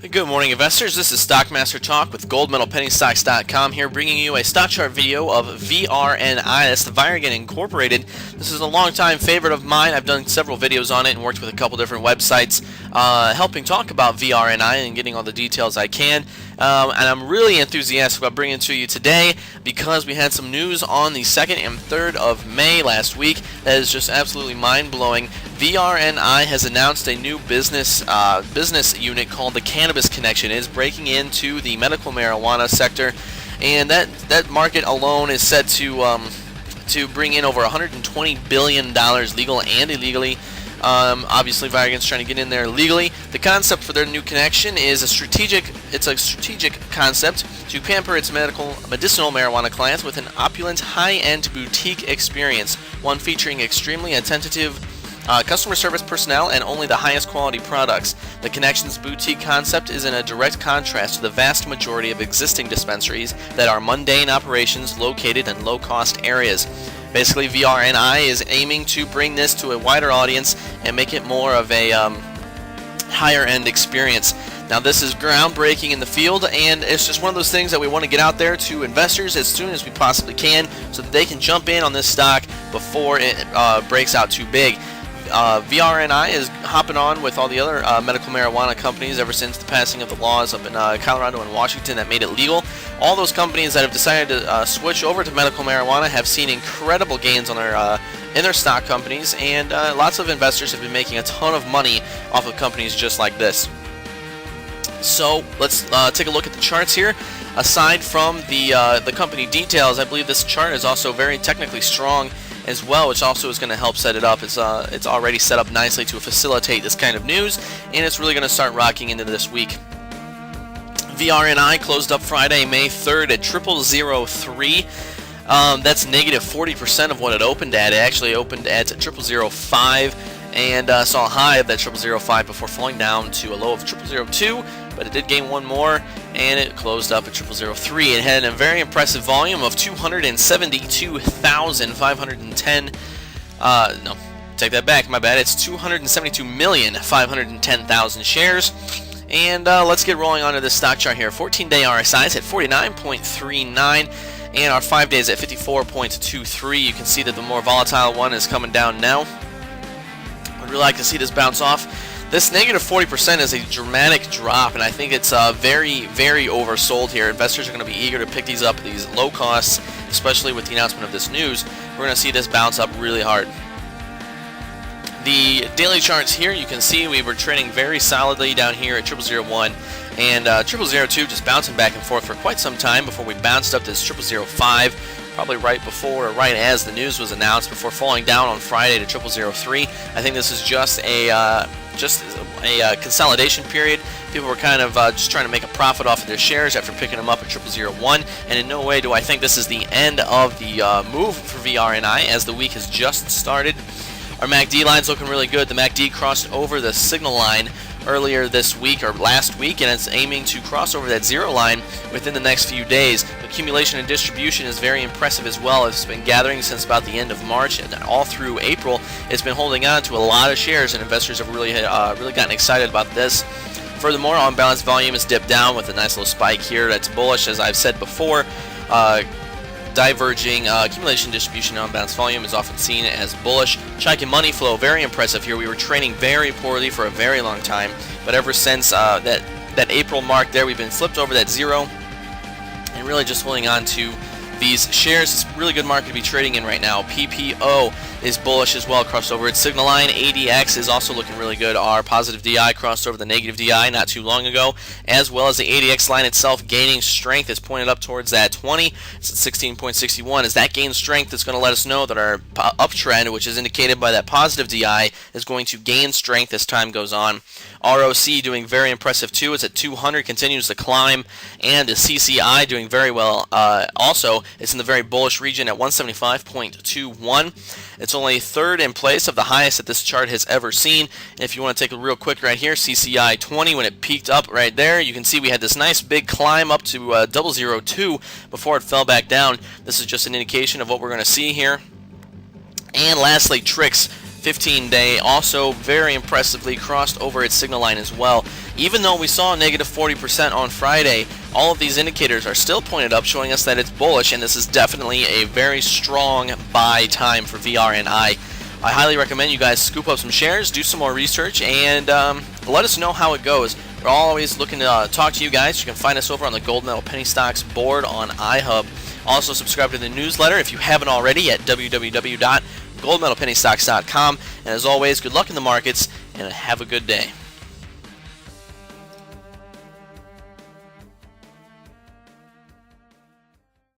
Good morning, investors. This is StockMasterTalk with GoldMedalPennyStocks.com here, bringing you a stock chart video of VRNI. That's the Virgin Incorporated. This is a long-time favorite of mine. I've done several videos on it and worked with a couple different websites helping talk about VRNI and getting all the details I can. And I'm really enthusiastic about bringing it to you today because we had some news on the 2nd and 3rd of May last week that is just absolutely mind-blowing. VRNI has announced a new business unit called the Cannabis Connection. It is breaking into the medical marijuana sector, and that market alone is set to bring in over $120 billion legal and illegally. Obviously, Virgin's trying to get in there legally. The concept for their new connection is a strategic concept to pamper its medicinal marijuana clients with an opulent, high-end boutique experience, one featuring extremely attentive customer service personnel and only the highest quality products. The Connection's boutique concept is in a direct contrast to the vast majority of existing dispensaries that are mundane operations located in low-cost areas. Basically, VRNI is aiming to bring this to a wider audience and make it more of a higher-end experience. Now, this is groundbreaking in the field, and it's just one of those things that we want to get out there to investors as soon as we possibly can so that they can jump in on this stock before it breaks out too big. VRNI is hopping on with all the other medical marijuana companies ever since the passing of the laws up in Colorado and Washington that made it legal. All those companies that have decided to switch over to medical marijuana have seen incredible gains on in their stock companies, and lots of investors have been making a ton of money off of companies just like this. So let's take a look at the charts here. Aside from the company details, I believe this chart is also very technically strong as well, which also is going to help set it up. It's already set up nicely to facilitate this kind of news, and it's really going to start rocking into this week. VRNI closed up Friday, May 3rd at 0003. That's negative 40% of what it opened at. It actually opened at 0005 and saw a high of that 0005 before falling down to a low of 0002, but it did gain one more, and it closed up at 0003. It had a very impressive volume of 272,510. No, take that back. My bad. It's 272,510,000 shares. And let's get rolling onto this stock chart here. 14-day RSI is at 49.39, and our 5 days at 54.23. You can see that the more volatile one is coming down now. I'd really like to see this bounce off. This negative 40% is a dramatic drop, and I think it's very, very oversold here. Investors are going to be eager to pick these up at these low costs, especially with the announcement of this news. We're going to see this bounce up really hard. The daily charts here, you can see we were trading very solidly down here at 0001 and 0002, just bouncing back and forth for quite some time before we bounced up to this 0005. Probably right before or right as the news was announced, before falling down on Friday to 0003. I think this is just a consolidation period. People were kind of just trying to make a profit off of their shares after picking them up at 0001, and in no way do I think this is the end of the move for VRNI, as the week has just started. Our MACD line's looking really good. The MACD crossed over the signal line earlier this week or last week, and it's aiming to cross over that zero line within the next few days. Accumulation and distribution is very impressive as well. It's been gathering since about the end of March, and all through April it's been holding on to a lot of shares, and investors have really gotten excited about this. Furthermore, on-balance volume has dipped down with a nice little spike here that's bullish, as I've said before. Diverging accumulation distribution on balance volume is often seen as bullish. Chaikin money flow, very impressive here. We were trading very poorly for a very long time, but ever since that April mark there, we've been flipped over that zero and really just holding on to these shares. It's a really good market to be trading in right now. PPO is bullish as well, crossed over its signal line. ADX is also looking really good. Our positive DI crossed over the negative DI not too long ago, as well as the ADX line itself gaining strength. It's pointed up towards that 20. It's at 16.61. As that gains strength, it's going to let us know that our uptrend, which is indicated by that positive DI, is going to gain strength as time goes on. ROC doing very impressive too. It's at 200, continues to climb, and the CCI doing very well also. It's in the very bullish region at 175.21. It's only third in place of the highest that this chart has ever seen. And if you want to take a real quick right here, CCI 20, when it peaked up right there, you can see we had this nice big climb up to 002 before it fell back down. This is just an indication of what we're going to see here. And lastly, Trix. 15-day also very impressively crossed over its signal line as well. Even though we saw a negative 40% on Friday, all of these indicators are still pointed up, showing us that it's bullish, and this is definitely a very strong buy time for VRNI. I highly recommend you guys scoop up some shares, do some more research, and let us know how it goes. We're always looking to talk to you guys. You can find us over on the Gold Medal Penny Stocks board on iHub. Also, subscribe to the newsletter if you haven't already at www.goldmedalpennystocks.com. And as always, good luck in the markets, and have a good day.